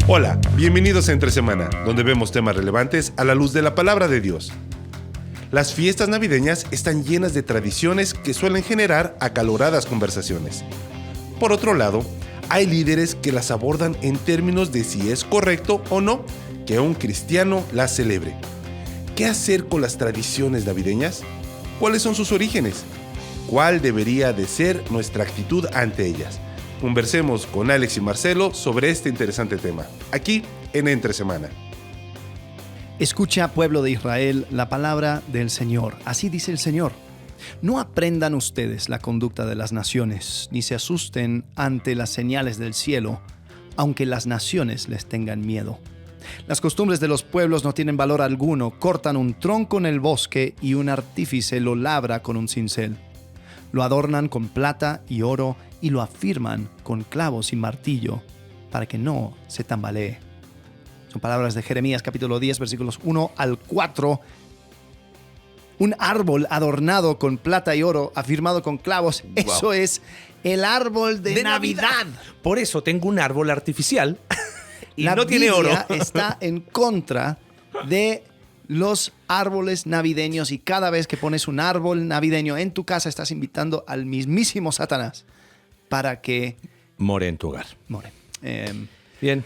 Hola, bienvenidos a Entre Semana, donde vemos temas relevantes a la luz de la palabra de Dios. Las fiestas navideñas están llenas de tradiciones que suelen generar acaloradas conversaciones. Por otro lado, hay líderes que las abordan en términos de si es correcto o no que un cristiano las celebre. ¿Qué hacer con las tradiciones navideñas? ¿Cuáles son sus orígenes? ¿Cuál debería de ser nuestra actitud ante ellas? Conversemos con Alex y Marcelo sobre este interesante tema, aquí en Entre Semana. Escucha, pueblo de Israel, la palabra del Señor. Así dice el Señor. No aprendan ustedes la conducta de las naciones, ni se asusten ante las señales del cielo, aunque las naciones les tengan miedo. Las costumbres de los pueblos no tienen valor alguno. Cortan un tronco en el bosque y un artífice lo labra con un cincel. Lo adornan con plata y oro y lo afirman con clavos y martillo para que no se tambalee. Son palabras de Jeremías capítulo 10, versículos 1 al 4. Un árbol adornado con plata y oro, afirmado con clavos. Wow. Eso es el árbol de Navidad. Por eso tengo un árbol artificial y la no tiene oro. Biblia está en contra de los árboles navideños, y cada vez que pones un árbol navideño en tu casa estás invitando al mismísimo Satanás para que more en tu hogar. More. Bien.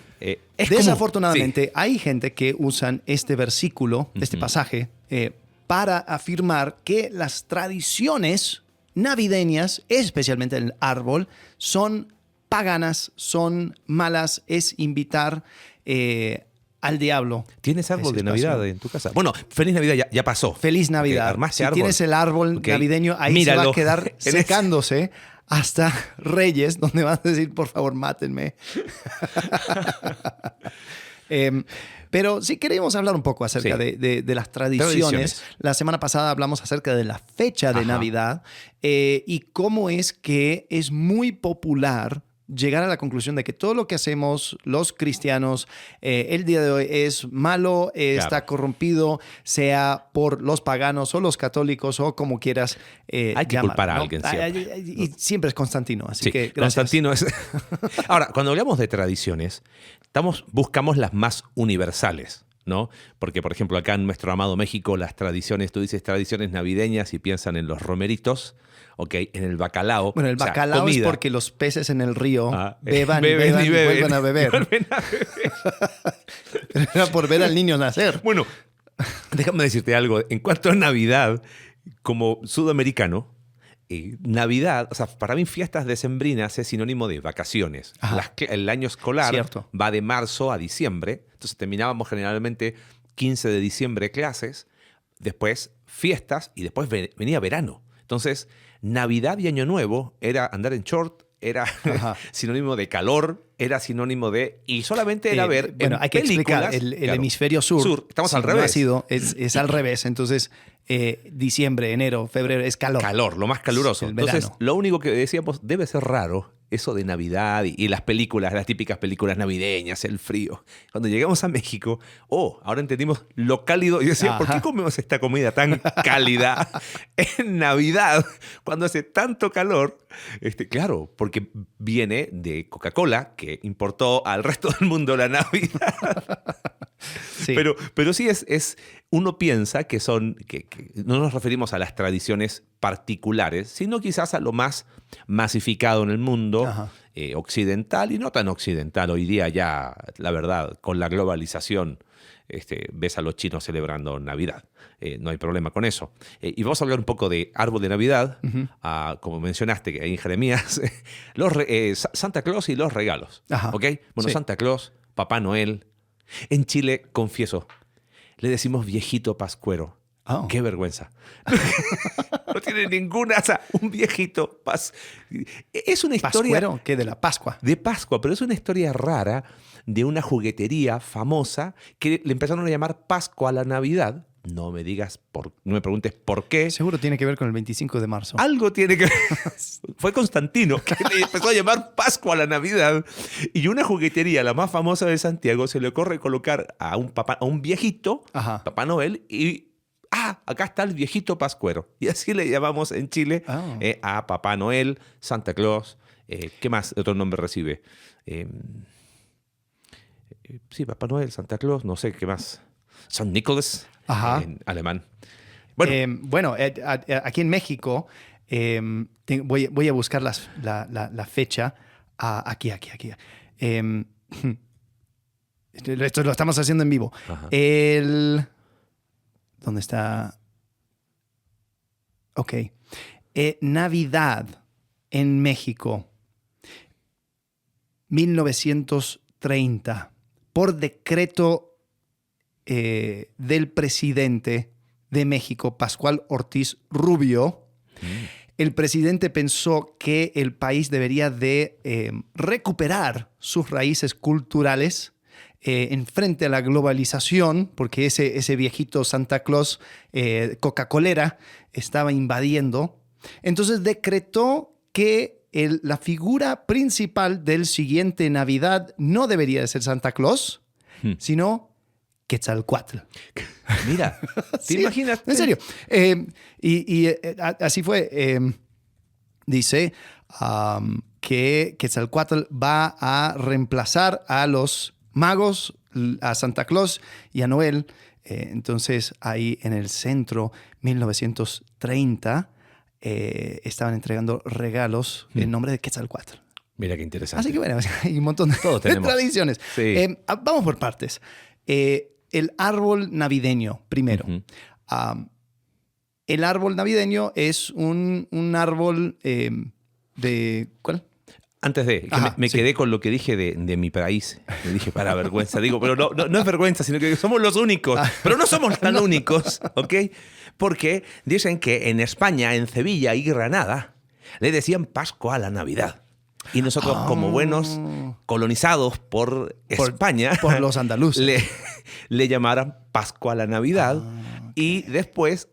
Desafortunadamente, hay gente que usan este versículo, este pasaje, para afirmar que las tradiciones navideñas, especialmente el árbol, son paganas, son malas, es invitar al diablo. ¿Tienes árbol de Navidad en tu casa? Bueno, feliz Navidad ya pasó. Feliz Navidad. Si árbol. Tienes el árbol navideño, ahí míralo. Se va a quedar secándose hasta Reyes, donde vas a decir, por favor, mátenme. Pero sí queremos hablar un poco acerca de las tradiciones. La semana pasada hablamos acerca de la fecha de Navidad y cómo es que es muy popular llegar a la conclusión de que todo lo que hacemos los cristianos el día de hoy es malo, está corrompido, sea por los paganos o los católicos o como quieras hay que llamar, culpar a ¿no? alguien. Y siempre es Constantino, así que gracias. Constantino es... Ahora, cuando hablamos de tradiciones, buscamos las más universales, ¿no? Porque, por ejemplo, acá en nuestro amado México, las tradiciones, tú dices tradiciones navideñas y piensan en los romeritos, en el bacalao. Bueno, el bacalao es porque los peces en el río beben y vuelven a beber. Era por ver al niño nacer. Bueno, déjame decirte algo. En cuanto a Navidad, como sudamericano, Navidad, para mí fiestas decembrinas es sinónimo de vacaciones. El año escolar va de marzo a diciembre, entonces terminábamos generalmente 15 de diciembre clases, después fiestas y después venía verano. Entonces, Navidad y Año Nuevo era andar en short, era sinónimo de calor, era sinónimo de... Y solamente era ver hay que explicar, el hemisferio sur estamos al revés. Es al revés, entonces diciembre, enero, febrero es calor. Calor, lo más caluroso. Entonces, lo único que decíamos, debe ser raro eso de Navidad y las películas, las típicas películas navideñas, el frío. Cuando llegamos a México, ahora entendimos lo cálido. Y yo decía, ¿por qué comemos esta comida tan cálida en Navidad cuando hace tanto calor? Claro, porque viene de Coca-Cola, que importó al resto del mundo la Navidad. Sí. Pero sí uno piensa que no nos referimos a las tradiciones particulares, sino quizás a lo más masificado en el mundo occidental y no tan occidental. Hoy día ya, la verdad, con la globalización, ves a los chinos celebrando Navidad. No hay problema con eso. Y vamos a hablar un poco de árbol de Navidad, como mencionaste que en Jeremías, Santa Claus y los regalos. Bueno, Santa Claus, Papá Noel. En Chile, confieso, le decimos viejito pascuero. ¡Qué vergüenza! No tiene ninguna... un viejito es una historia... ¿Pascuero? ¿Qué? ¿De la Pascua? De Pascua, pero es una historia rara de una juguetería famosa que le empezaron a llamar Pascua a la Navidad. No me preguntes por qué. Seguro tiene que ver con el 25 de marzo. Algo tiene que ver. Fue Constantino que le empezó a llamar Pascua a la Navidad. Y una juguetería, la más famosa de Santiago, se le ocurre colocar a un viejito, Papá Noel, y acá está el viejito pascuero. Y así le llamamos en Chile a Papá Noel, Santa Claus. ¿Qué más otro nombre recibe? Sí, Papá Noel, Santa Claus, no sé qué más. San Nicolás en alemán. Bueno, aquí en México voy a buscar la fecha. Aquí. Esto lo estamos haciendo en vivo. ¿Dónde está? Ok. Navidad en México, 1930, por decreto del presidente de México, Pascual Ortiz Rubio. El presidente pensó que el país debería de recuperar sus raíces culturales en frente a la globalización, porque ese viejito Santa Claus Coca-Colera estaba invadiendo. Entonces decretó que la figura principal del siguiente Navidad no debería de ser Santa Claus, sino Quetzalcóatl. Mira, ¿te imaginas? En serio. Así fue. Dice que Quetzalcóatl va a reemplazar a los magos, a Santa Claus y a Noel. Entonces, ahí en el centro, 1930, estaban entregando regalos en nombre de Quetzalcóatl. Mira qué interesante. Así que bueno, hay un montón de tradiciones. Sí. Vamos por partes. El árbol navideño, primero. El árbol navideño es un árbol de... ¿Cuál? Antes de, me quedé con lo que dije de mi país. Me dije, para vergüenza. Digo, pero no es vergüenza, sino que somos los únicos. Pero no somos tan únicos, ¿ok? Porque dicen que en España, en Sevilla y Granada, le decían Pascua a la Navidad. Y nosotros, como buenos colonizados por España, por los andaluces, le llamaran Pascua a la Navidad. Okay. Y después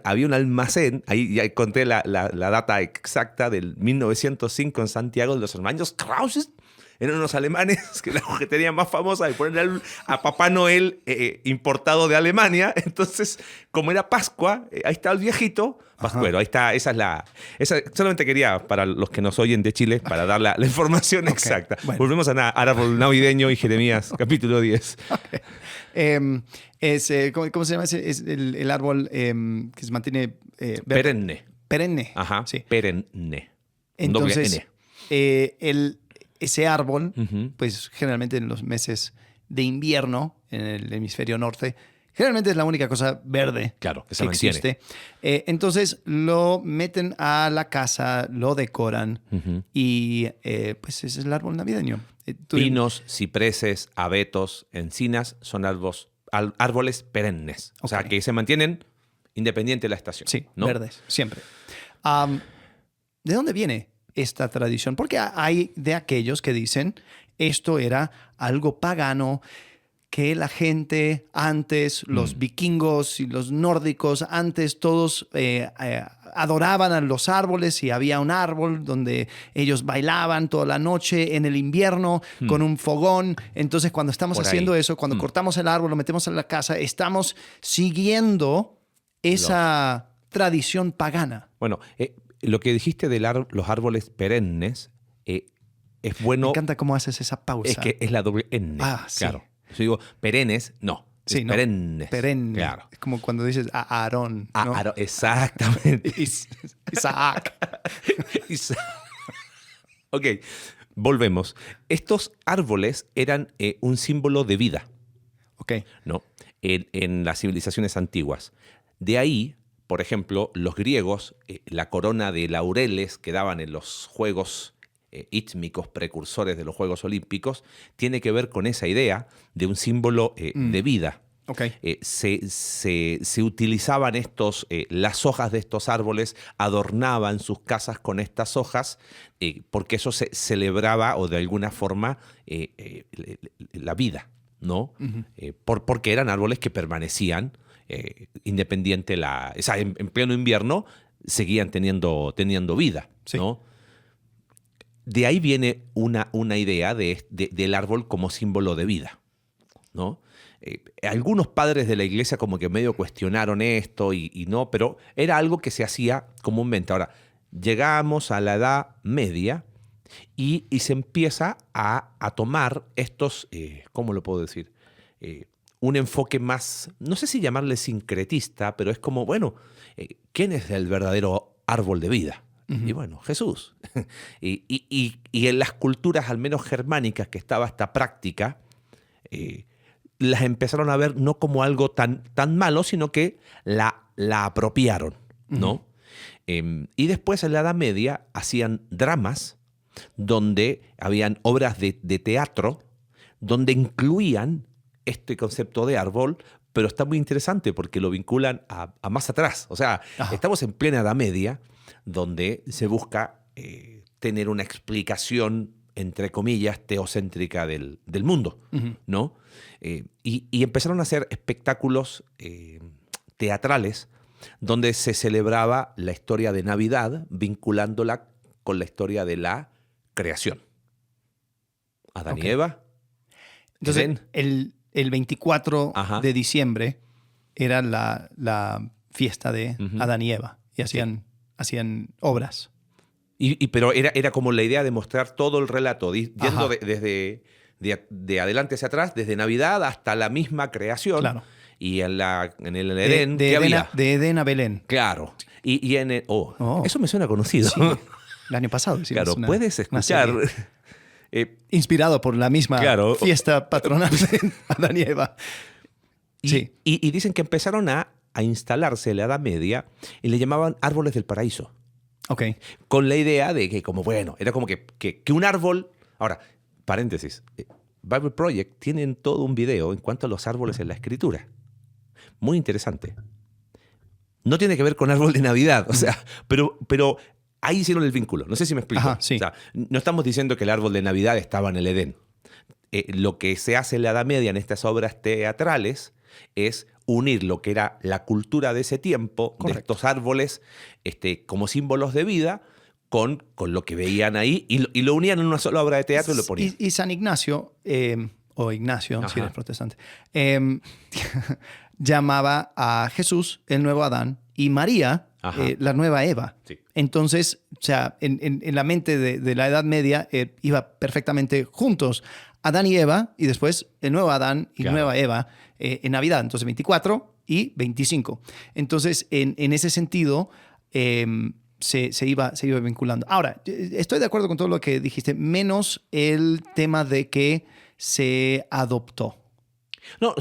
había un almacén, ahí ya conté la data exacta, del 1905 en Santiago, de los hermanos Krauses. Eran unos alemanes que la juguetería más famosa de ponerle a Papá Noel importado de Alemania. Entonces, como era Pascua, ahí está el viejito. Pascuero, ahí está. Solamente quería, para los que nos oyen de Chile, para dar la información exacta. Bueno. Volvemos a árbol navideño y Jeremías, capítulo 10. Okay. ¿Cómo se llama? Es el árbol que se mantiene... perenne. Perenne. Ajá, sí. Perenne. Entonces, ese árbol, pues generalmente en los meses de invierno, en el hemisferio norte, generalmente es la única cosa verde que se existe. Entonces lo meten a la casa, lo decoran y pues ese es el árbol navideño. Pinos, cipreses, abetos, encinas son árboles perennes. O sea, que se mantienen independiente de la estación. Sí, ¿no? Verdes, siempre. ¿De dónde viene esta tradición? Porque hay de aquellos que dicen esto era algo pagano, que la gente antes, los vikingos y los nórdicos, antes todos adoraban a los árboles y había un árbol donde ellos bailaban toda la noche en el invierno con un fogón. Entonces, cuando estamos haciendo eso, cuando cortamos el árbol, lo metemos en la casa, estamos siguiendo esa tradición pagana. Bueno, lo que dijiste de los árboles perennes es bueno. Me encanta cómo haces esa pausa. Es que es la doble N. Claro. Sí. Yo digo perennes, no. Sí, no. Perennes. Perenne. Claro. Es como cuando dices a Aarón. ¿no? Aarón, exactamente. Isaac. Ok, volvemos. Estos árboles eran un símbolo de vida. Ok. ¿No? En las civilizaciones antiguas. De ahí, por ejemplo, los griegos, la corona de laureles que daban en los juegos ítmicos, precursores de los Juegos Olímpicos, tiene que ver con esa idea de un símbolo de vida. Okay. Se utilizaban las hojas de estos árboles, adornaban sus casas con estas hojas, porque eso se celebraba o de alguna forma la vida, ¿no? Porque eran árboles que permanecían independiente en pleno invierno, seguían teniendo vida, sí. ¿no? De ahí viene una idea del árbol como símbolo de vida, ¿no? Algunos padres de la iglesia como que medio cuestionaron esto y no, pero era algo que se hacía comúnmente. Ahora, llegamos a la Edad Media Y se empieza a tomar estos, ¿cómo lo puedo decir? Un enfoque más, no sé si llamarle sincretista, pero es como, bueno, ¿quién es el verdadero árbol de vida? Uh-huh. Y bueno, Jesús. y en las culturas, al menos germánicas, que estaba esta práctica, las empezaron a ver no como algo tan malo, sino que la apropiaron, ¿no? Uh-huh. Y después en la Edad Media hacían dramas donde habían obras de teatro donde incluían este concepto de árbol, pero está muy interesante porque lo vinculan a más atrás. O sea, ajá, estamos en plena Edad Media donde se busca tener una explicación, entre comillas, teocéntrica del mundo, uh-huh, ¿no? Y empezaron a hacer espectáculos teatrales donde se celebraba la historia de Navidad vinculándola con la historia de la creación. Adán y Eva. Entonces, el 24 ajá, de diciembre era la fiesta de uh-huh, Adán y Eva y hacían obras. Pero era como la idea de mostrar todo el relato, yendo desde adelante hacia atrás, desde Navidad hasta la misma creación. Claro. Y en el Edén, ¿qué había? De Edén a Belén. Claro. Y en el, eso me suena conocido. Sí, el año pasado. Claro, puedes escuchar. Inspirado por la misma fiesta patronal de Adán y Eva. Sí. Y dicen que empezaron a instalarse en la Edad Media y le llamaban árboles del paraíso. Ok. Con la idea de que, como bueno, era como que un árbol. Ahora, paréntesis. Bible Project tienen todo un video en cuanto a los árboles en la escritura. Muy interesante. No tiene que ver con árbol de Navidad, o sea, pero ahí hicieron el vínculo. No sé si me explico. Ajá, sí. O sea, no estamos diciendo que el árbol de Navidad estaba en el Edén. Lo que se hace en la Edad Media en estas obras teatrales es unir lo que era la cultura de ese tiempo, correcto, de estos árboles como símbolos de vida, con lo que veían ahí y lo unían en una sola obra de teatro y lo ponían. Y San Ignacio, o Ignacio, ajá, si eres protestante, llamaba a Jesús el nuevo Adán y María la nueva Eva. Sí. Entonces, o sea, en la mente de la Edad Media iba perfectamente juntos Adán y Eva y después el nuevo Adán y claro, nueva Eva en Navidad. Entonces 24 y 25. Entonces, en ese sentido, se iba vinculando. Ahora, estoy de acuerdo con todo lo que dijiste, menos el tema de que se adoptó. Yo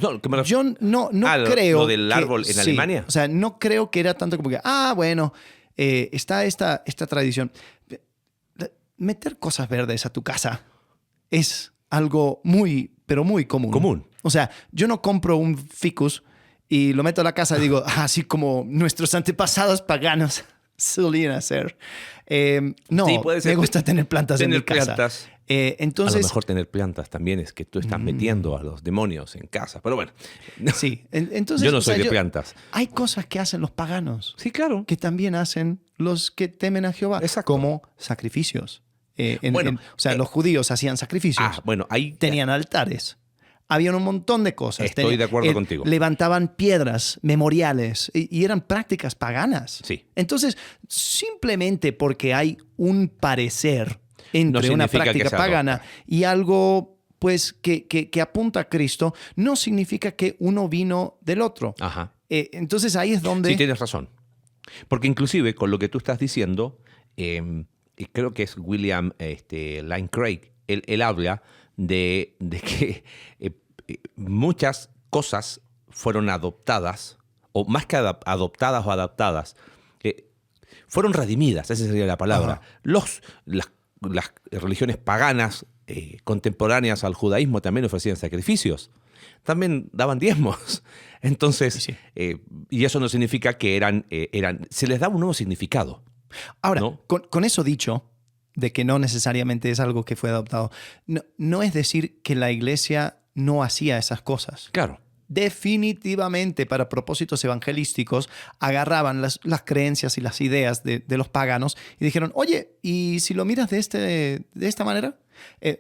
no creo. Lo del árbol en Alemania. O sea, no creo que era tanto como que, bueno, está esta tradición. Meter cosas verdes a tu casa es algo muy, pero muy común. O sea, yo no compro un ficus y lo meto a la casa y digo, así como nuestros antepasados paganos solían hacer. No, sí, me gusta tener plantas en mi casa. Plantas. Entonces, a lo mejor tener plantas también es que tú estás metiendo a los demonios en casa. Pero bueno. Sí, entonces, yo no soy de plantas. Hay cosas que hacen los paganos. Sí, claro. Que también hacen los que temen a Jehová. Exacto. Como sacrificios. Los judíos hacían sacrificios. Ahí tenían altares. Habían un montón de cosas. Estoy de acuerdo contigo. Levantaban piedras memoriales y eran prácticas paganas. Sí. Entonces, simplemente porque hay un parecer entre una práctica pagana y algo pues que apunta a Cristo, no significa que uno vino del otro. Ajá. Entonces ahí es donde... Sí, tienes razón. Porque inclusive con lo que tú estás diciendo, creo que es William Lane Craig, él habla de que muchas cosas fueron adoptadas, o más que adoptadas o adaptadas, fueron redimidas, esa sería la palabra. Las religiones paganas contemporáneas al judaísmo también ofrecían sacrificios, también daban diezmos. Entonces, sí. Y eso no significa que se les daba un nuevo significado. Ahora, ¿no? Con eso dicho, de que no necesariamente es algo que fue adoptado, no es decir que la iglesia no hacía esas cosas. Claro. Definitivamente, para propósitos evangelísticos, agarraban las creencias y las ideas de los paganos y dijeron, oye, ¿y si lo miras de esta manera?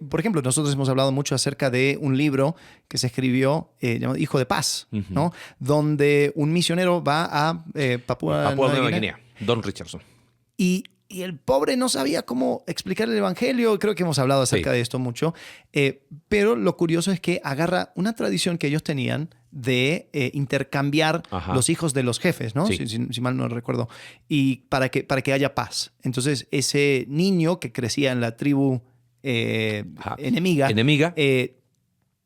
Por ejemplo, nosotros hemos hablado mucho acerca de un libro que se escribió llamado Hijo de Paz, uh-huh. ¿no? Donde un misionero va a Papúa Nueva Guinea, Don Richardson. Y y el pobre no sabía cómo explicar el evangelio. Creo que hemos hablado acerca de esto mucho. Pero lo curioso es que agarra una tradición que ellos tenían de intercambiar los hijos de los jefes, ¿no? Sí. Si mal no recuerdo. Y para que haya paz. Entonces, ese niño que crecía en la tribu enemiga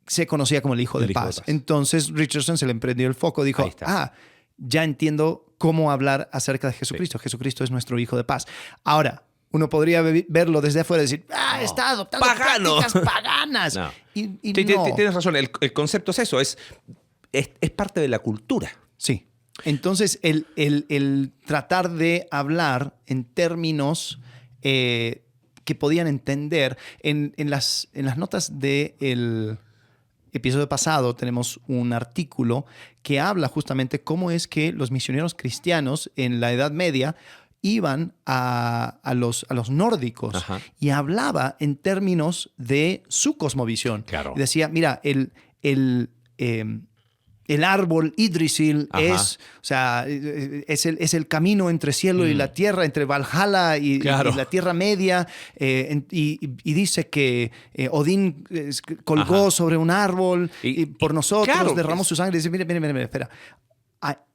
se conocía como el hijo de paz. Entonces, Richardson se le prendió el foco. Dijo, ya entiendo cómo hablar acerca de Jesucristo. Jesucristo es nuestro hijo de paz. Ahora, uno podría verlo desde afuera y decir, está adoptando prácticas paganas. No. Y no. Tienes razón, el concepto es eso, es parte de la cultura. Sí. Entonces, el tratar de hablar en términos que podían entender, en las notas del episodio pasado tenemos un artículo que habla justamente cómo es que los misioneros cristianos en la Edad Media iban a los nórdicos y hablaba en términos de su cosmovisión. Claro. Decía, mira, el árbol Yggdrasil es el camino entre cielo y la tierra, entre Valhalla y la Tierra Media. Y dice que Odín colgó sobre un árbol y por nosotros derramó su sangre. Y dice, mire, espera.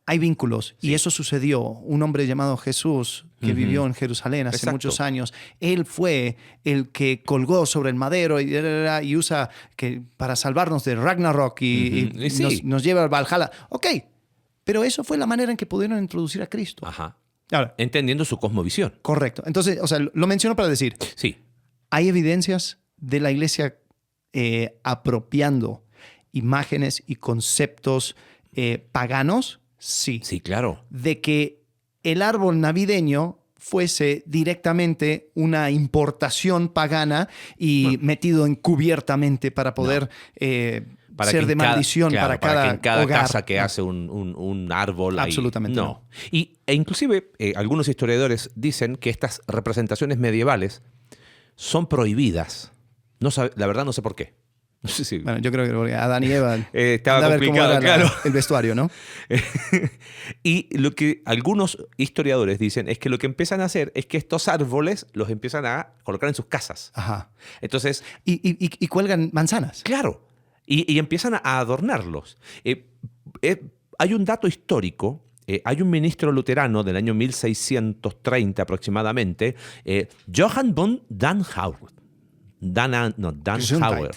Hay vínculos. Y eso sucedió. Un hombre llamado Jesús que vivió en Jerusalén hace muchos años. Él fue el que colgó sobre el madero y usa para salvarnos de Ragnarok y nos lleva al Valhalla. Ok, pero eso fue la manera en que pudieron introducir a Cristo. Ahora, entendiendo su cosmovisión. Correcto. Entonces, lo menciono para decir, hay evidencias de la iglesia apropiando imágenes y conceptos paganos. Sí, claro. De que el árbol navideño fuese directamente una importación pagana y metido encubiertamente para poder ser de maldición para cada que en cada hogar. Casa que hace un árbol. Absolutamente no. E inclusive algunos historiadores dicen que estas representaciones medievales son prohibidas. La verdad no sé por qué. No sé si... Bueno, yo creo que porque Adán y Eva estaba complicado, claro. El vestuario, ¿no? Y lo que algunos historiadores dicen es que lo que empiezan a hacer es que estos árboles los empiezan a colocar en sus casas. Entonces... Y cuelgan manzanas. Claro. Y empiezan a adornarlos. Hay un dato histórico. Hay un ministro luterano del año 1630 aproximadamente, Johann von Dannhauer. Dannhauer.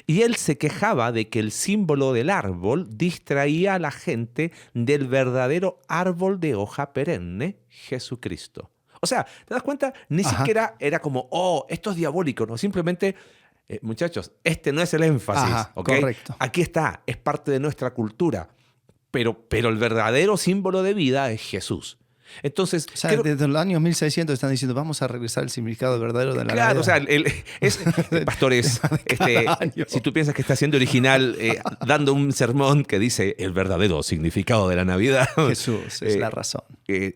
Y él se quejaba de que el símbolo del árbol distraía a la gente del verdadero árbol de hoja perenne, Jesucristo. O sea, ¿te das cuenta? Ni siquiera era como, esto es diabólico, no, simplemente, muchachos, este no es el énfasis, ¿okay? Correcto. Aquí está, es parte de nuestra cultura, pero el verdadero símbolo de vida es Jesús. Entonces, desde el año 1600 están diciendo vamos a regresar al significado verdadero de la Navidad. Claro, pastores, si tú piensas que está siendo original dando un sermón que dice el verdadero significado de la Navidad. Jesús es la razón.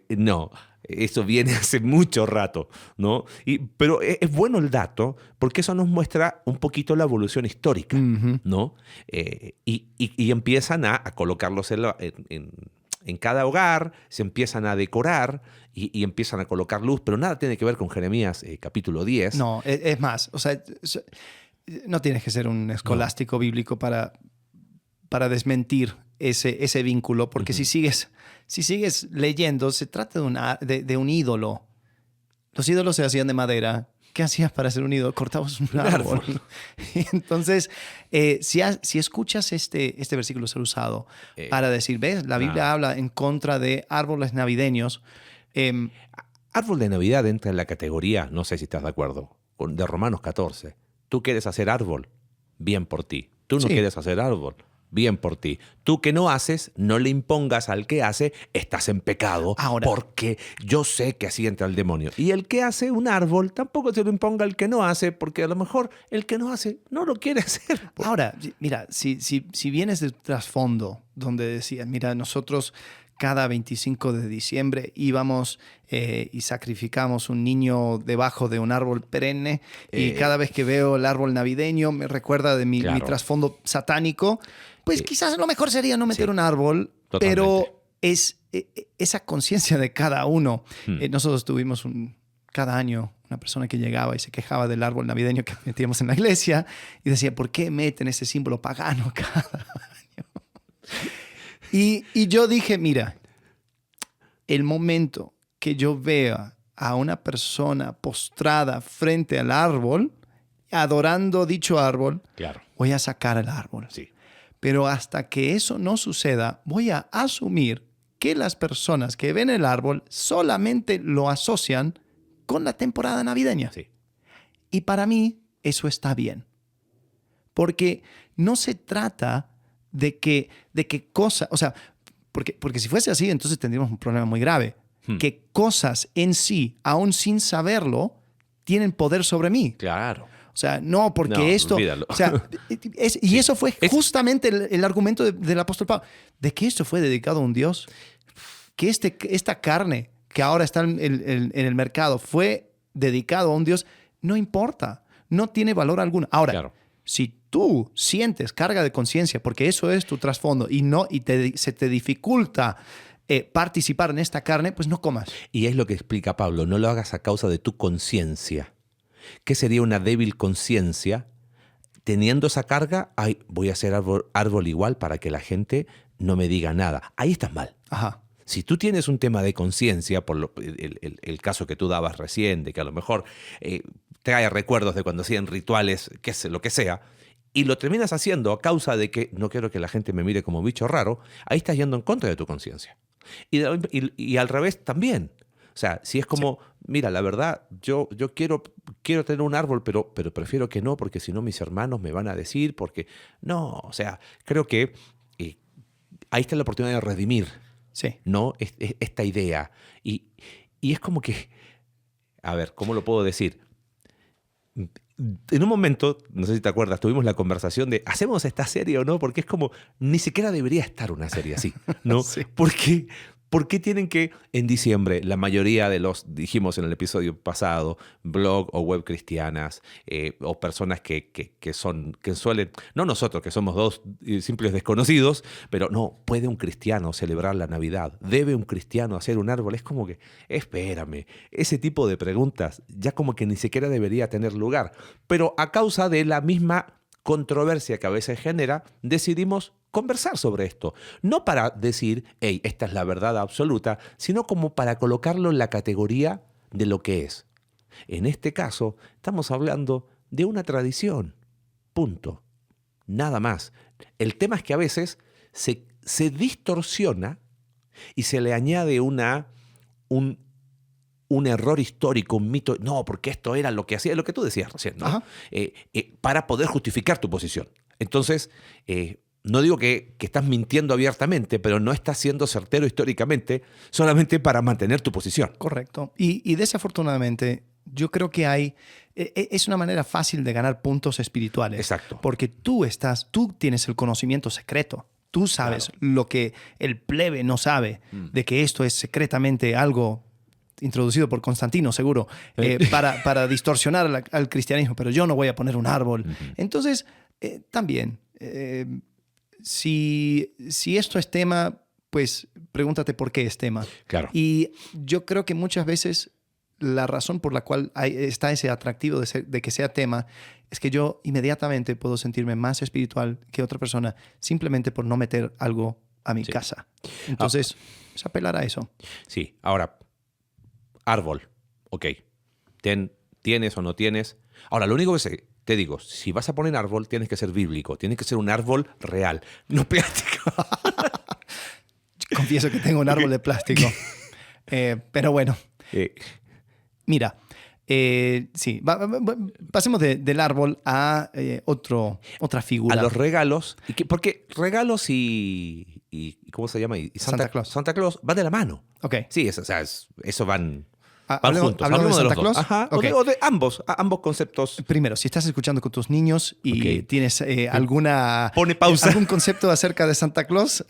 No, eso viene hace mucho rato, ¿no? Pero es bueno el dato porque eso nos muestra un poquito la evolución histórica, ¿no? Y empiezan a colocarlos en cada hogar, se empiezan a decorar y empiezan a colocar luz, pero nada tiene que ver con Jeremías capítulo 10. No, es más, o sea, no tienes que ser un escolástico bíblico para desmentir ese vínculo, porque si sigues leyendo, se trata de un ídolo. Los ídolos se hacían de madera. ¿Qué hacías para hacer un ídolo? Cortabas un árbol. Entonces, si escuchas este versículo ser usado para decir, ¿ves? La Biblia habla en contra de árboles navideños. Árbol de Navidad entra en la categoría, no sé si estás de acuerdo, de Romanos 14. Tú quieres hacer árbol, bien por ti. Tú no quieres hacer árbol, bien por ti. Tú que no haces, no le impongas al que hace, estás en pecado. Ahora, porque yo sé que así entra el demonio. Y el que hace un árbol tampoco se lo imponga al que no hace, porque a lo mejor el que no hace no lo quiere hacer. Ahora, mira, si vienes del trasfondo donde decías, mira, nosotros cada 25 de diciembre íbamos y sacrificamos un niño debajo de un árbol perenne y cada vez que veo el árbol navideño me recuerda de mi trasfondo satánico, pues quizás lo mejor sería no meter un árbol, totalmente. Pero es esa conciencia de cada uno. Nosotros tuvimos cada año una persona que llegaba y se quejaba del árbol navideño que metíamos en la iglesia y decía, ¿por qué meten ese símbolo pagano cada año? Y yo dije, mira, el momento que yo vea a una persona postrada frente al árbol, adorando dicho árbol, Claro. voy a sacar el árbol. Sí. Pero hasta que eso no suceda, voy a asumir que las personas que ven el árbol solamente lo asocian con la temporada navideña. Sí. Y para mí eso está bien. Porque no se trata de que cosas, o sea, porque si fuese así, entonces tendríamos un problema muy grave. Que cosas en sí, aún sin saberlo, tienen poder sobre mí. Claro. O sea, no, porque No, esto... olvídalo. O sea, y eso fue justamente el argumento del apóstol Pablo, de que esto fue dedicado a un Dios, que esta carne que ahora está en el mercado fue dedicado a un Dios, no importa, no tiene valor alguno. Ahora, Claro. si tú sientes carga de conciencia, porque eso es tu trasfondo, y se te dificulta participar en esta carne, pues no comas. Y es lo que explica Pablo, no lo hagas a causa de tu conciencia. ¿Qué sería una débil conciencia? Teniendo esa carga, ay, voy a hacer árbol igual para que la gente no me diga nada. Ahí estás mal. Ajá. Si tú tienes un tema de conciencia, por el caso que tú dabas recién, de que a lo mejor trae recuerdos de cuando hacían rituales, lo que sea, y lo terminas haciendo a causa de que no quiero que la gente me mire como bicho raro, ahí estás yendo en contra de tu conciencia. Y al revés también. O sea, si es como, mira, la verdad, yo quiero tener un árbol, pero prefiero que no, porque si no mis hermanos me van a decir, porque no, o sea, creo que ahí está la oportunidad de redimir, Sí. ¿no? Esta idea. Y es como que, a ver, ¿cómo lo puedo decir? En un momento, no sé si te acuerdas, tuvimos la conversación de ¿hacemos esta serie o no? Porque es como, ni siquiera debería estar una serie así, ¿no? Sí. ¿Por qué tienen que, en diciembre, la mayoría de los, dijimos en el episodio pasado, blog o web cristianas, o personas que suelen, no nosotros, que somos dos simples desconocidos, pero no, ¿puede un cristiano celebrar la Navidad? ¿Debe un cristiano hacer un árbol? Es como que, espérame, ese tipo de preguntas ya como que ni siquiera debería tener lugar. Pero a causa de la misma controversia que a veces genera, decidimos conversar sobre esto. No para decir, hey, esta es la verdad absoluta, sino como para colocarlo en la categoría de lo que es. En este caso, estamos hablando de una tradición. Punto. Nada más. El tema es que a veces se distorsiona y se le añade un error histórico, un mito. No, porque esto era lo que hacía, lo que tú decías recién, ¿no? Para poder justificar tu posición. Entonces, no digo que estás mintiendo abiertamente, pero no estás siendo certero históricamente solamente para mantener tu posición. Correcto. Y desafortunadamente, yo creo que es una manera fácil de ganar puntos espirituales. Exacto. Porque tú tienes el conocimiento secreto. Tú sabes lo que el plebe no sabe, de que esto es secretamente algo introducido por Constantino, seguro, para distorsionar al cristianismo, pero yo no voy a poner un árbol. Uh-huh. Entonces, también, si esto es tema, pues pregúntate por qué es tema. Claro. Y yo creo que muchas veces la razón por la cual está ese atractivo de que sea tema es que yo inmediatamente puedo sentirme más espiritual que otra persona simplemente por no meter algo a mi casa. Entonces, es apelar a eso. Sí, ahora, árbol, ok. ¿Tienes o no tienes? Ahora, lo único que te digo, si vas a poner árbol, tienes que ser bíblico, tienes que ser un árbol real, no plástico. Confieso que tengo un árbol de plástico. Pero bueno. Mira, sí, pasemos del árbol a otra figura. A los regalos, porque regalos y ¿cómo se llama? Y Santa Claus van de la mano. Ok. Sí, eso van juntos. ¿Hablamos de Santa Claus? Ajá, okay. o de ambos conceptos. Primero, si estás escuchando con tus niños y tienes Pone pausa. algún concepto acerca de Santa Claus,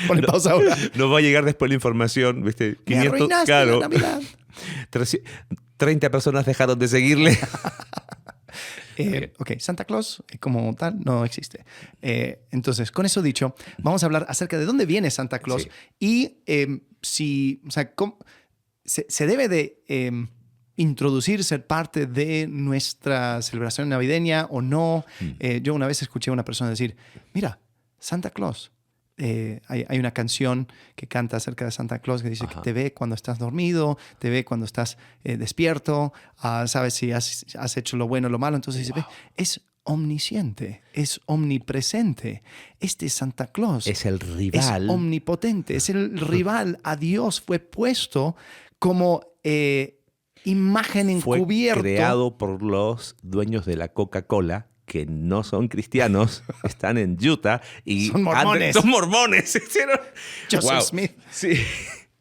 pone pausa ahora. No va a llegar después la información, ¿viste? 500, me arruinaste la Navidad. 30 personas dejaron de seguirle. Ok, Santa Claus como tal no existe. Entonces, con eso dicho, vamos a hablar acerca de dónde viene Santa Claus y si, o sea, se debe de introducir, ser parte de nuestra celebración navideña o no. Yo una vez escuché a una persona decir, mira, Santa Claus. Hay una canción que canta acerca de Santa Claus que dice que te ve cuando estás dormido, te ve cuando estás despierto, sabes si has hecho lo bueno o lo malo. Entonces dice, ve, es omnisciente, es omnipresente. Este Santa Claus es el rival. Es omnipotente, es el rival a Dios. Fue puesto como imagen encubierta. Fue creado por los dueños de la Coca-Cola, que no son cristianos, están en Utah y son mormones. Son mormones. Joseph Smith. Sí.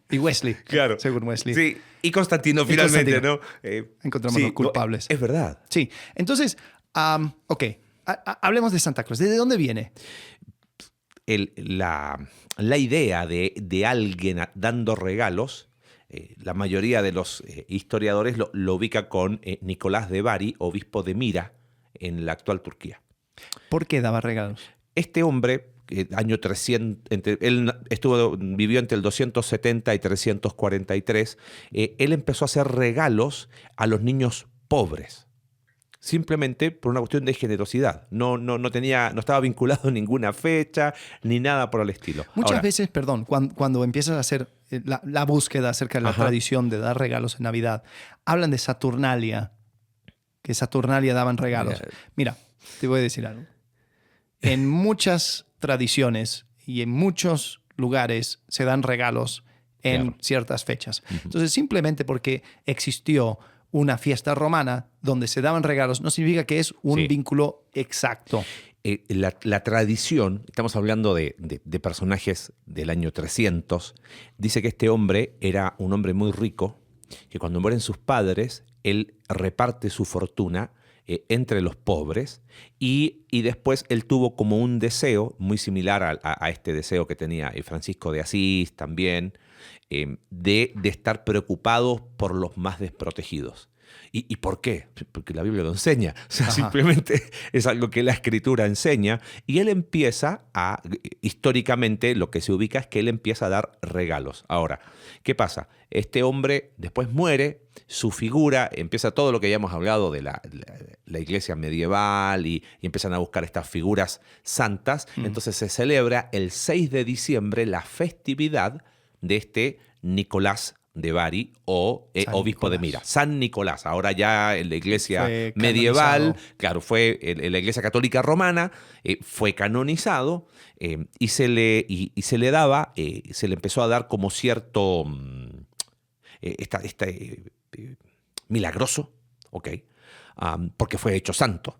Y Wesley. Claro. Según Wesley. Sí. Y Constantino, finalmente, ¿no? Encontramos los culpables. Es verdad. Sí. Entonces, ok. Hablemos de Santa Claus. ¿De dónde viene? La idea de alguien dando regalos, la mayoría de los historiadores lo ubica con Nicolás de Bari, obispo de Mira, en la actual Turquía. ¿Por qué daba regalos? Este hombre, año 300, él vivió entre el 270 y 343, él empezó a hacer regalos a los niños pobres, simplemente por una cuestión de generosidad. No estaba vinculado a ninguna fecha, ni nada por el estilo. Muchas veces, perdón, cuando empiezas a hacer la búsqueda acerca de la tradición de dar regalos en Navidad, hablan de Saturnalia, que Saturnalia daban regalos. Mira, te voy a decir algo. En muchas tradiciones y en muchos lugares se dan regalos en ciertas fechas. Entonces, simplemente porque existió una fiesta romana donde se daban regalos no significa que es un vínculo exacto. La tradición, estamos hablando de personajes del año 300, dice que este hombre era un hombre muy rico, que cuando mueren sus padres, él reparte su fortuna entre los pobres y después él tuvo como un deseo muy similar a este deseo que tenía Francisco de Asís también, de estar preocupado por los más desprotegidos. ¿Y por qué? Porque la Biblia lo enseña. O sea, simplemente es algo que la Escritura enseña. Y él empieza históricamente, lo que se ubica es que él empieza a dar regalos. Ahora, ¿qué pasa? Este hombre después muere, su figura, empieza todo lo que ya hemos hablado de la iglesia medieval y empiezan a buscar estas figuras santas. Entonces se celebra el 6 de diciembre la festividad de este Nicolás de Bari o obispo de Mira. San Nicolás. Ahora ya en la iglesia medieval, claro, fue en la iglesia católica romana, fue canonizado y se le daba, se le empezó a dar como cierto milagroso, ¿ok? Porque fue hecho santo,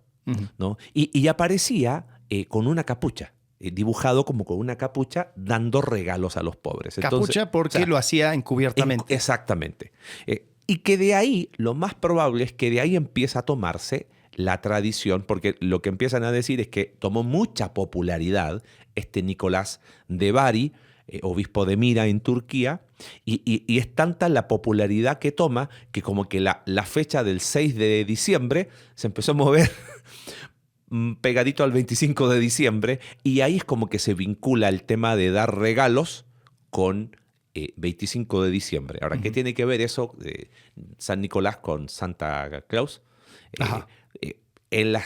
¿no? Y aparecía con una capucha. Dibujado como con una capucha, dando regalos a los pobres. Entonces, capucha porque lo hacía encubiertamente. Exactamente. Y que de ahí, lo más probable es que de ahí empieza a tomarse la tradición, porque lo que empiezan a decir es que tomó mucha popularidad este Nicolás de Bari, obispo de Mira en Turquía, y es tanta la popularidad que toma que como que la fecha del 6 de diciembre se empezó a mover pegadito al 25 de diciembre, y ahí es como que se vincula el tema de dar regalos con 25 de diciembre. Ahora, ¿qué tiene que ver eso de San Nicolás con Santa Claus? En la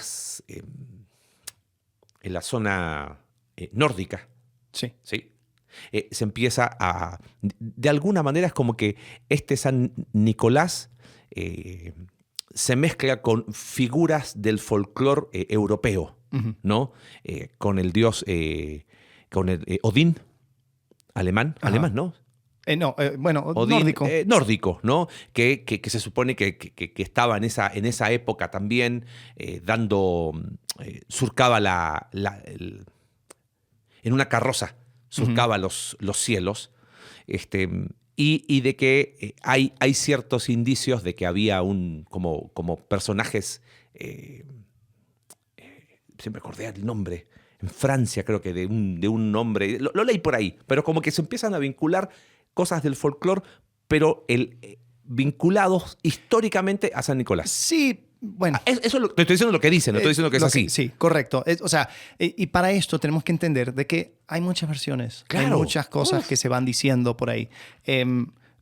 zona nórdica, ¿sí? Se empieza a... De alguna manera es como que este San Nicolás se mezcla con figuras del folclore europeo, ¿no? Con el dios, con el Odín, alemán, ¿no? Odín, nórdico. Nórdico, ¿no? Que se supone que estaba en esa época también surcaba en una carroza, surcaba los cielos, y de que hay ciertos indicios de que había como personajes, se me acordé el nombre, en Francia creo que de un nombre, lo leí por ahí, pero como que se empiezan a vincular cosas del folclore, pero vinculados históricamente a San Nicolás. Sí, bueno. Eso te estoy diciendo lo que dicen, no estoy diciendo que es así. Sí, correcto. Y para esto tenemos que entender de que hay muchas versiones. Claro. Hay muchas cosas que se van diciendo por ahí.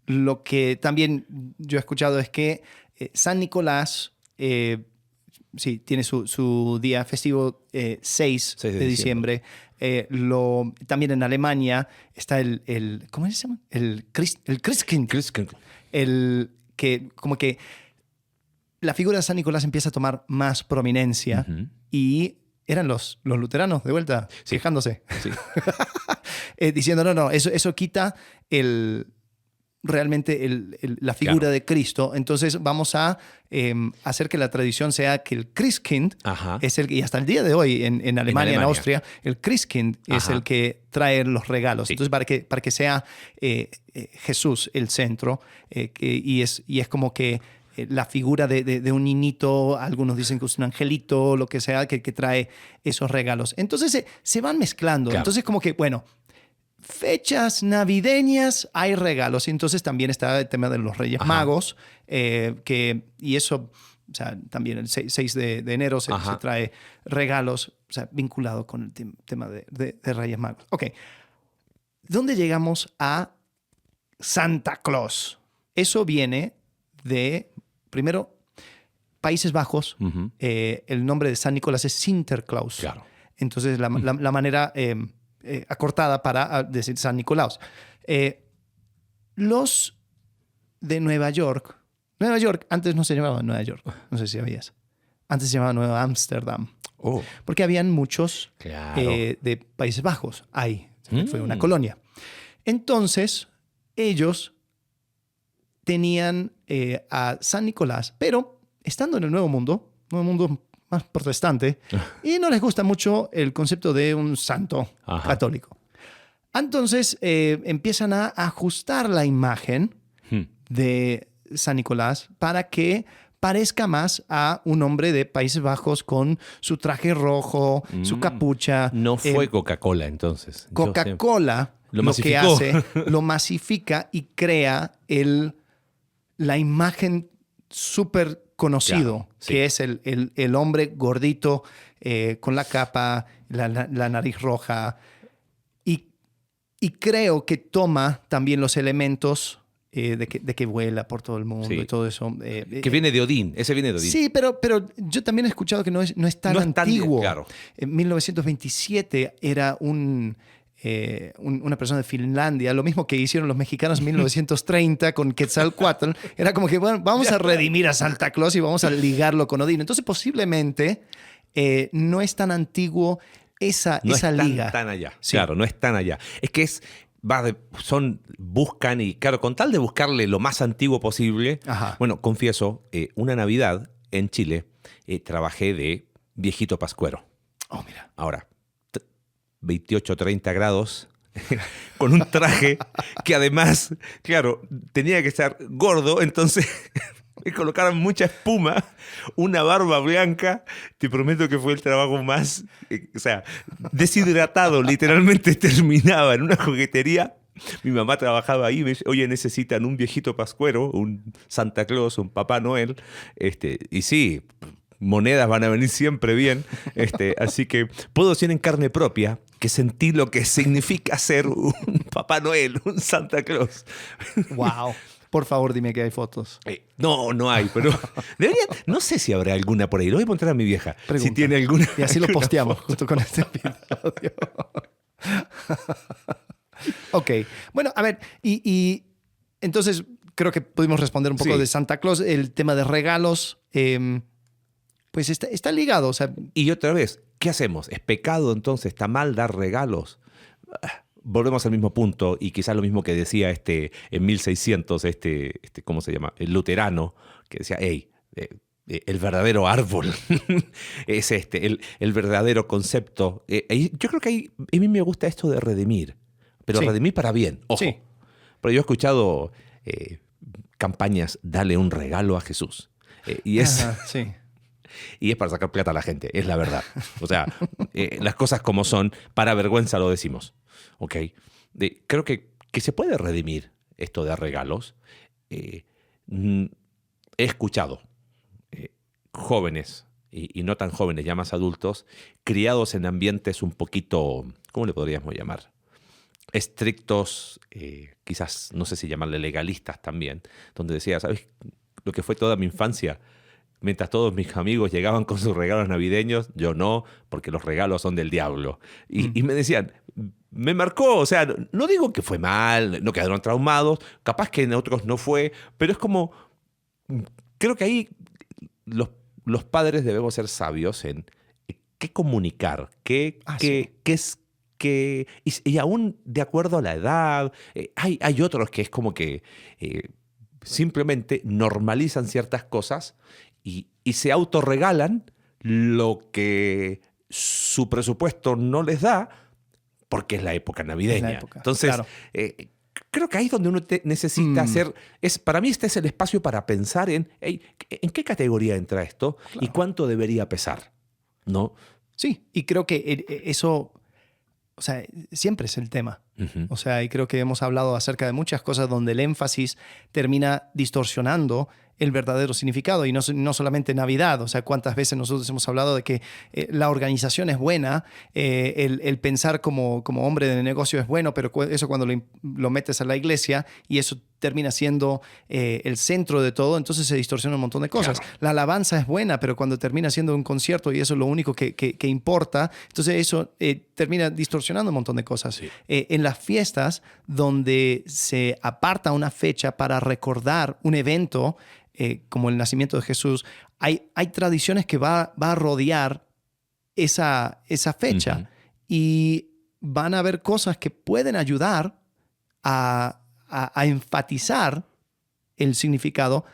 Lo que también yo he escuchado es que San Nicolás sí, tiene su día festivo 6 de diciembre. También en Alemania está ¿cómo se llama? El Christkind. Que como que la figura de San Nicolás empieza a tomar más prominencia y eran los luteranos de vuelta quejándose. Sí. Diciendo, no, eso quita realmente la figura de Cristo. Entonces vamos a hacer que la tradición sea que el Christkind es y hasta el día de hoy en Alemania, en Austria, el Christkind es el que trae los regalos. Sí. Entonces para que sea Jesús el centro y es como que la figura de un niñito, algunos dicen que es un angelito, lo que sea, que trae esos regalos. Entonces se van mezclando. Claro. Entonces como que, bueno, fechas navideñas hay regalos. Y entonces también está el tema de los Reyes Magos, y eso, o sea, también el 6 de enero se trae regalos, o sea, vinculado con el tema de Reyes Magos. Ok, ¿dónde llegamos a Santa Claus? Eso viene de, primero, Países Bajos. El nombre de San Nicolás es Sinterklaas. Claro. Entonces la manera acortada para decir San Nicolás. Los de Nueva York antes no se llamaba Nueva York, no sé si sabías. Antes se llamaba Nueva Ámsterdam. Porque habían muchos de Países Bajos ahí. Fue una colonia. Entonces, ellos tenían a San Nicolás, pero estando en el Nuevo Mundo más protestante, y no les gusta mucho el concepto de un santo católico. Entonces empiezan a ajustar la imagen de San Nicolás para que parezca más a un hombre de Países Bajos con su traje rojo, su capucha. No fue Coca-Cola entonces. Coca-Cola lo que hace, lo masifica y crea la imagen súper conocido, que es el hombre gordito con la capa, la nariz roja. Y creo que toma también los elementos de que vuela por todo el mundo y todo eso. Que viene de Odín, ese viene de Odín. Sí, pero yo también he escuchado que no es tan antiguo. Claro. En 1927 era una persona de Finlandia, lo mismo que hicieron los mexicanos en 1930 con Quetzalcóatl. Era como que, bueno, vamos a redimir a Santa Claus y vamos a ligarlo con Odín. Entonces, posiblemente no es tan antiguo esa liga. No es tan allá. Sí. Claro, no es tan allá. Es que buscan y, claro, con tal de buscarle lo más antiguo posible. Bueno, confieso, una Navidad en Chile trabajé de viejito pascuero. Mira. Ahora, 28, 30 grados, con un traje que además, claro, tenía que estar gordo, entonces me colocaron mucha espuma, una barba blanca. Te prometo que fue el trabajo más, deshidratado, literalmente terminaba en una juguetería. Mi mamá trabajaba ahí, me dice, oye, necesitan un viejito pascuero, un Santa Claus, un Papá Noel, y sí, monedas van a venir siempre bien, así que puedo decir en carne propia que sentí lo que significa ser un Papá Noel, un Santa Claus. Wow. Por favor, dime que hay fotos. No hay, pero no sé si habrá alguna por ahí. Lo voy a preguntar a mi vieja. Pregunta. Si tiene alguna. Y así lo posteamos justo con este episodio. Ok. Bueno, a ver, y entonces creo que pudimos responder un poco de Santa Claus. El tema de regalos, pues está ligado. O sea, y otra vez, ¿qué hacemos? ¿Es pecado entonces? ¿Está mal dar regalos? Volvemos al mismo punto y quizás lo mismo que decía en 1600, ¿cómo se llama? El luterano, que decía, el verdadero árbol es el verdadero concepto. Yo creo que a mí me gusta esto de redimir, pero redimir para bien, ojo. Sí. Pero yo he escuchado campañas, dale un regalo a Jesús. Y es para sacar plata a la gente, es la verdad. O sea, las cosas como son, para vergüenza lo decimos. Okay. Creo que se puede redimir esto de regalos. He escuchado jóvenes y no tan jóvenes, ya más adultos, criados en ambientes un poquito, ¿cómo le podríamos llamar? Estrictos, quizás, no sé si llamarle legalistas también, donde decía, ¿sabes? lo que fue toda mi infancia. Mientras todos mis amigos llegaban con sus regalos navideños, yo no, porque los regalos son del diablo. Y me decían, me marcó, o sea, no digo que fue mal, no quedaron traumados, capaz que en otros no fue, pero es como, creo que ahí los padres debemos ser sabios en qué comunicar, qué es... Y aún de acuerdo a la edad, hay otros que es como que simplemente normalizan ciertas cosas y se autorregalan lo que su presupuesto no les da porque es la época navideña. Entonces, claro. Creo que ahí es donde uno necesita hacer... Para mí este es el espacio para pensar en qué categoría entra esto, claro, y cuánto debería pesar, ¿no? Sí, y creo que eso... O sea, siempre es el tema. O sea, y creo que hemos hablado acerca de muchas cosas donde el énfasis termina distorsionando el verdadero significado, y no solamente Navidad. O sea, cuántas veces nosotros hemos hablado de que la organización es buena, el pensar como hombre de negocio es bueno, pero eso cuando lo metes a la iglesia y eso termina siendo el centro de todo, entonces se distorsiona un montón de cosas. Claro. La alabanza es buena, pero cuando termina siendo un concierto y eso es lo único que importa, entonces eso termina distorsionando un montón de cosas. Sí. En las fiestas donde se aparta una fecha para recordar un evento, como el nacimiento de Jesús, hay tradiciones que va a rodear esa fecha, y van a haber cosas que pueden ayudar a enfatizar el significado,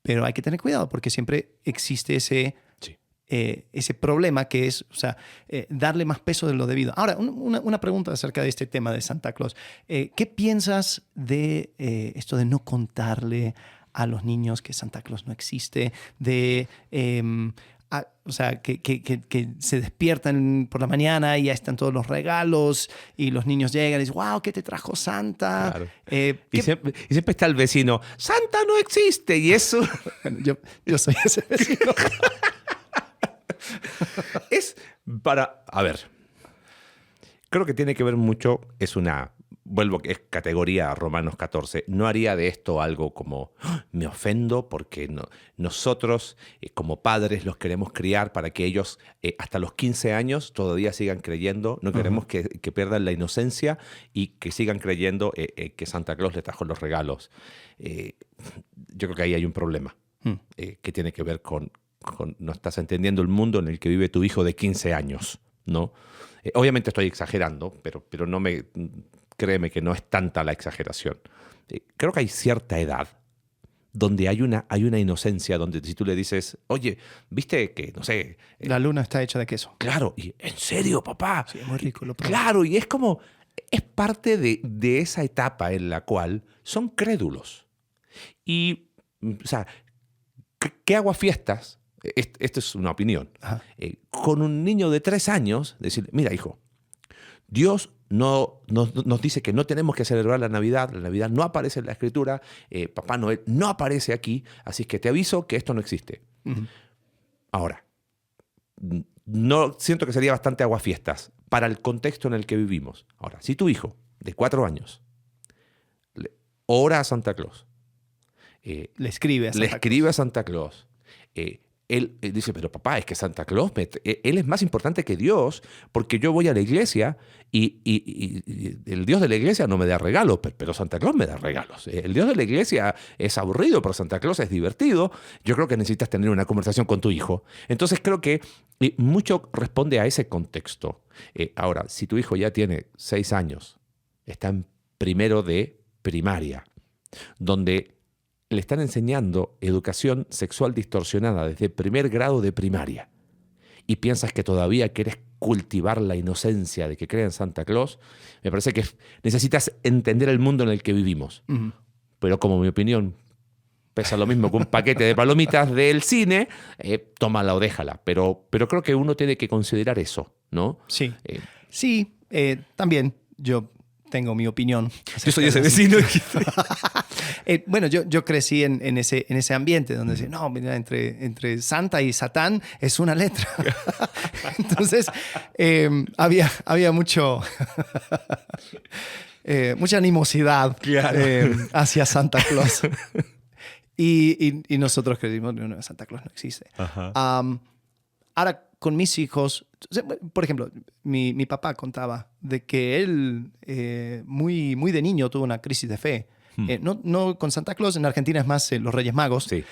pero hay que tener cuidado porque siempre existe ese problema que es, o sea, darle más peso de lo debido. Ahora, una pregunta acerca de este tema de Santa Claus. ¿Qué piensas de esto de no contarle a los niños que Santa Claus no existe? O sea, que se despiertan por la mañana y ya están todos los regalos y los niños llegan y dicen, wow, ¿qué te trajo Santa? Claro. Y siempre está el vecino, Santa no existe, y eso... Bueno, yo soy ese vecino. Es para... A ver, creo que tiene que ver mucho, es categoría Romanos 14. No haría de esto algo como, me ofendo porque nosotros como padres los queremos criar para que ellos hasta los 15 años todavía sigan creyendo. No queremos que pierdan la inocencia y que sigan creyendo que Santa Claus les trajo los regalos. Yo creo que ahí hay un problema que tiene que ver con no estás entendiendo el mundo en el que vive tu hijo de 15 años, ¿no? Obviamente estoy exagerando, pero créeme que no es tanta la exageración. Creo que hay cierta edad donde hay una inocencia, donde si tú le dices, oye, ¿viste que, no sé... la luna está hecha de queso. Claro, y ¿en serio, papá? Sí, es muy rico. Claro, y es como... Es parte de esa etapa en la cual son crédulos. Y, o sea, ¿qué hago a fiestas? Esto es una opinión. Con un niño de 3 años, decirle, mira, hijo, Dios no nos dice que no tenemos que celebrar la Navidad no aparece en la Escritura, Papá Noel no aparece aquí, así que te aviso que esto no existe. Ahora, no siento que sería bastante aguafiestas para el contexto en el que vivimos. Ahora, si tu hijo de 4 años ora a Santa Claus, le escribe a Santa Claus, él dice, pero papá, es que Santa Claus, él es más importante que Dios, porque yo voy a la iglesia y el Dios de la iglesia no me da regalos, pero Santa Claus me da regalos. El Dios de la iglesia es aburrido, pero Santa Claus es divertido. Yo creo que necesitas tener una conversación con tu hijo. Entonces creo que mucho responde a ese contexto. Ahora, si tu hijo ya tiene 6 años, está en primero de primaria, donde le están enseñando educación sexual distorsionada desde primer grado de primaria, y piensas que todavía quieres cultivar la inocencia de que crea en Santa Claus, me parece que necesitas entender el mundo en el que vivimos. Pero como mi opinión pesa lo mismo que un paquete de palomitas del cine, tómala o déjala. Pero creo que uno tiene que considerar eso, ¿no? Sí. También yo tengo mi opinión. Yo soy ese vecino. Bueno, yo crecí en ese ambiente donde decía, no, mira, entre Santa y Satán es una letra. Entonces, había mucha animosidad hacia Santa Claus. Y nosotros creímos que Santa Claus no existe. Ahora, con mis hijos, por ejemplo, mi papá contaba de que él muy, muy de niño tuvo una crisis de fe. No con Santa Claus, en Argentina es más los Reyes Magos. Sí.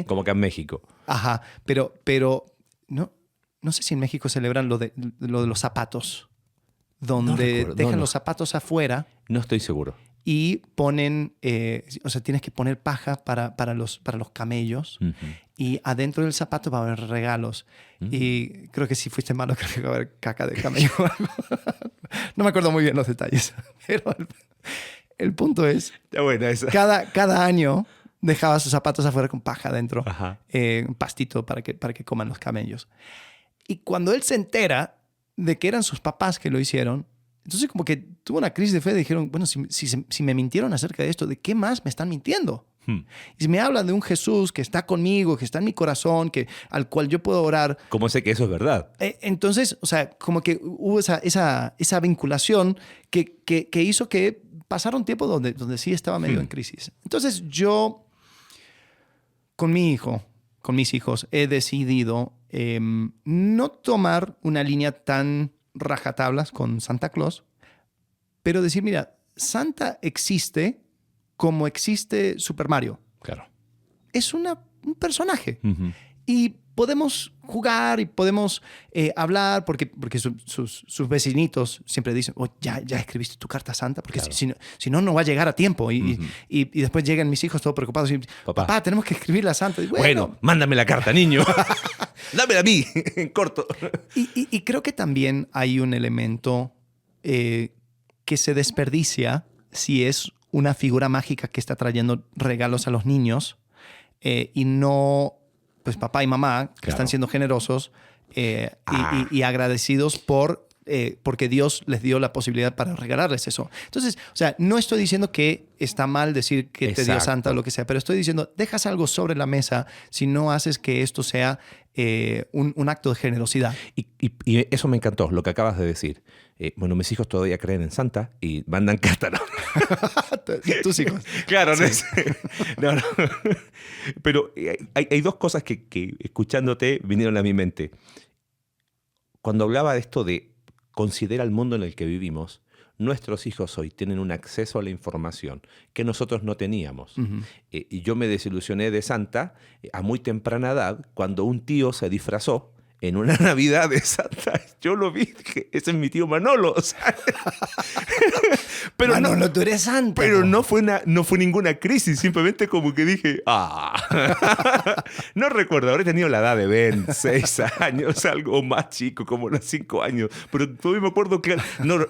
Como que en México. Ajá, pero no sé si en México celebran lo de los zapatos, donde dejan los zapatos afuera. No estoy seguro. Y ponen, tienes que poner paja para los camellos. Y adentro del zapato va a haber regalos. Y creo que si fuiste malo, creo que va a haber caca de camello. No me acuerdo muy bien los detalles. Pero el punto es, cada año dejaba sus zapatos afuera con paja adentro. Un pastito para que coman los camellos. Y cuando él se entera de que eran sus papás que lo hicieron, entonces como que tuvo una crisis de fe. Dijeron, bueno, si me mintieron acerca de esto, ¿de qué más me están mintiendo? Y si me hablan de un Jesús que está conmigo, que está en mi corazón, al cual yo puedo orar. ¿Cómo sé que eso es verdad? Entonces, como que hubo esa vinculación que hizo que pasara un tiempo donde sí estaba medio en crisis. Entonces yo, con mis hijos, he decidido no tomar una línea tan rajatablas con Santa Claus, pero decir, mira, Santa existe como existe Super Mario. Claro. Es un personaje. Y podemos jugar y podemos hablar porque sus vecinitos siempre dicen, ya escribiste tu carta a Santa, porque si no va a llegar a tiempo. Y después llegan mis hijos todos preocupados y papá, tenemos que escribirle a Santa. Y bueno, mándame la carta, niño. Dámela a mí, en corto. Y creo que también hay un elemento que se desperdicia si es una figura mágica que está trayendo regalos a los niños y no, pues papá y mamá que están siendo generosos y agradecidos porque Dios les dio la posibilidad para regalarles eso. Entonces, no estoy diciendo que está mal decir que te dio Santa o lo que sea, pero estoy diciendo, dejas algo sobre la mesa si no haces que esto sea un acto de generosidad. Y eso me encantó, lo que acabas de decir. Bueno, mis hijos todavía creen en Santa y mandan carta. ¿No? Tus hijos. Claro, sí. No. Pero hay dos cosas que escuchándote vinieron a mi mente. Cuando hablaba de esto de considera el mundo en el que vivimos, nuestros hijos hoy tienen un acceso a la información que nosotros no teníamos. Y yo me desilusioné de Santa a muy temprana edad cuando un tío se disfrazó en una Navidad de Santa. Yo lo vi, dije, ese es mi tío Manolo. Pero Manolo, tú eres Santa. Pero no fue ninguna crisis, simplemente como que dije, no recuerdo, habré tenido la edad de Ben, 6 años, algo más chico, como los 5 años. Pero todavía me acuerdo que,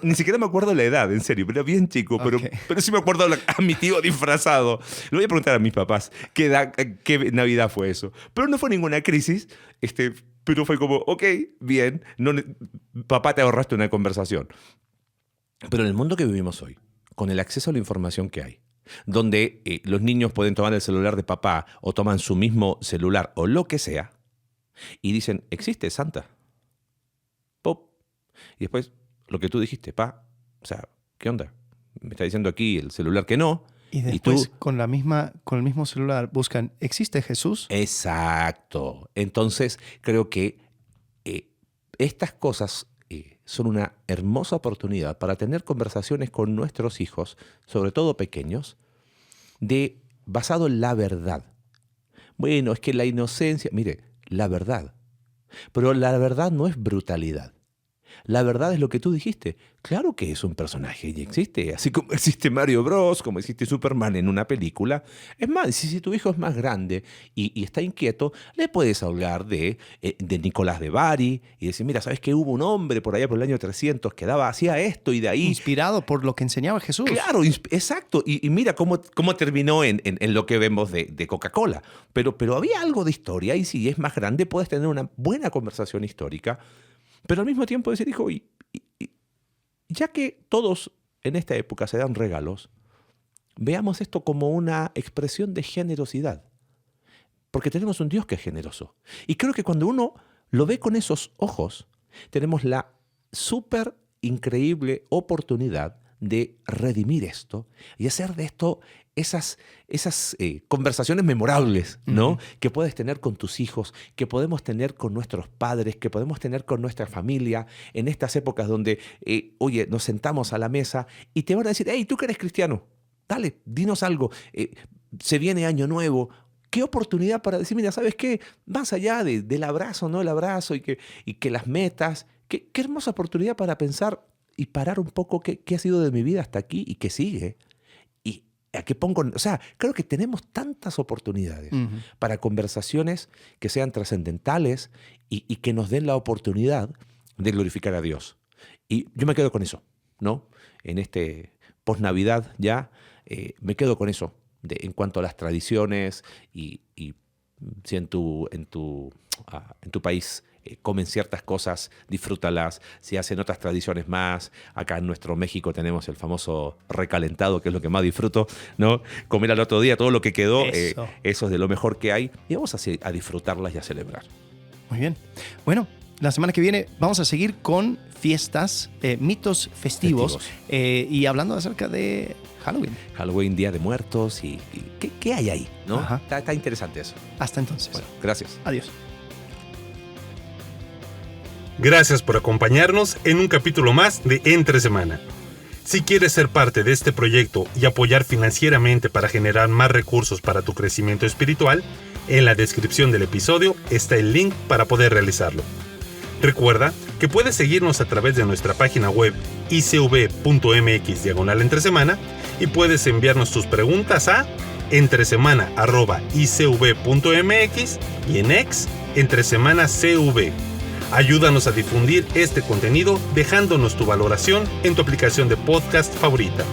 ni siquiera me acuerdo la edad, en serio, pero era bien chico. Pero sí me acuerdo a mi tío disfrazado. Le voy a preguntar a mis papás qué Navidad fue eso. Pero no fue ninguna crisis, pero fue como, ok, bien, papá, te ahorraste una conversación. Pero en el mundo que vivimos hoy, con el acceso a la información que hay, donde los niños pueden tomar el celular de papá o toman su mismo celular o lo que sea, y dicen, existe Santa. Pop. Y después, lo que tú dijiste, ¿qué onda? Me está diciendo aquí el celular que no. Y después, con el mismo celular, buscan, ¿existe Jesús? Exacto. Entonces, creo que estas cosas son una hermosa oportunidad para tener conversaciones con nuestros hijos, sobre todo pequeños, basado en la verdad. Bueno, es que la inocencia, mire, la verdad. Pero la verdad no es brutalidad. La verdad es lo que tú dijiste. Claro que es un personaje y existe. Así como existe Mario Bros, como existe Superman en una película. Es más, si tu hijo es más grande y está inquieto, le puedes hablar de Nicolás de Bari y decir, mira, ¿sabes que hubo un hombre por allá por el año 300 que hacía esto y de ahí? Inspirado por lo que enseñaba Jesús. Claro, exacto. Y mira cómo terminó en lo que vemos de Coca-Cola. Pero había algo de historia y si es más grande puedes tener una buena conversación histórica. Pero al mismo tiempo decir, hijo, ya que todos en esta época se dan regalos, veamos esto como una expresión de generosidad. Porque tenemos un Dios que es generoso. Y creo que cuando uno lo ve con esos ojos, tenemos la súper increíble oportunidad de redimir esto y hacer de esto esas conversaciones memorables, ¿no? Que puedes tener con tus hijos, que podemos tener con nuestros padres, que podemos tener con nuestra familia, en estas épocas donde, oye, nos sentamos a la mesa y te van a decir, hey, tú que eres cristiano, dale, dinos algo, se viene Año Nuevo. Qué oportunidad para decir, mira, ¿sabes qué? Más allá del abrazo, ¿no? El abrazo y que las metas, qué hermosa oportunidad para pensar y parar un poco qué ha sido de mi vida hasta aquí y qué sigue. Y a qué pongo, o sea, creo que tenemos tantas oportunidades para conversaciones que sean trascendentales y que nos den la oportunidad de glorificar a Dios. Y yo me quedo con eso, ¿no? En este post-Navidad ya, me quedo con eso. En cuanto a las tradiciones y si en tu país comen ciertas cosas, disfrútalas. Si hacen otras tradiciones más, acá en nuestro México tenemos el famoso recalentado, que es lo que más disfruto, ¿no? Comer al otro día todo lo que quedó, eso es de lo mejor que hay. Y vamos a disfrutarlas y a celebrar. Muy bien. Bueno, la semana que viene vamos a seguir con fiestas, mitos festivos. Y hablando acerca de Halloween. Halloween, Día de Muertos y ¿qué hay ahí? ¿No? Está interesante eso. Hasta entonces. Bueno, gracias. Adiós. Gracias por acompañarnos en un capítulo más de Entre Semana. Si quieres ser parte de este proyecto y apoyar financieramente para generar más recursos para tu crecimiento espiritual, en la descripción del episodio está el link para poder realizarlo. Recuerda que puedes seguirnos a través de nuestra página web icv.mx/entresemana y puedes enviarnos tus preguntas a entresemana@icv.mx y en X @entresemanacv. Ayúdanos a difundir este contenido dejándonos tu valoración en tu aplicación de podcast favorita.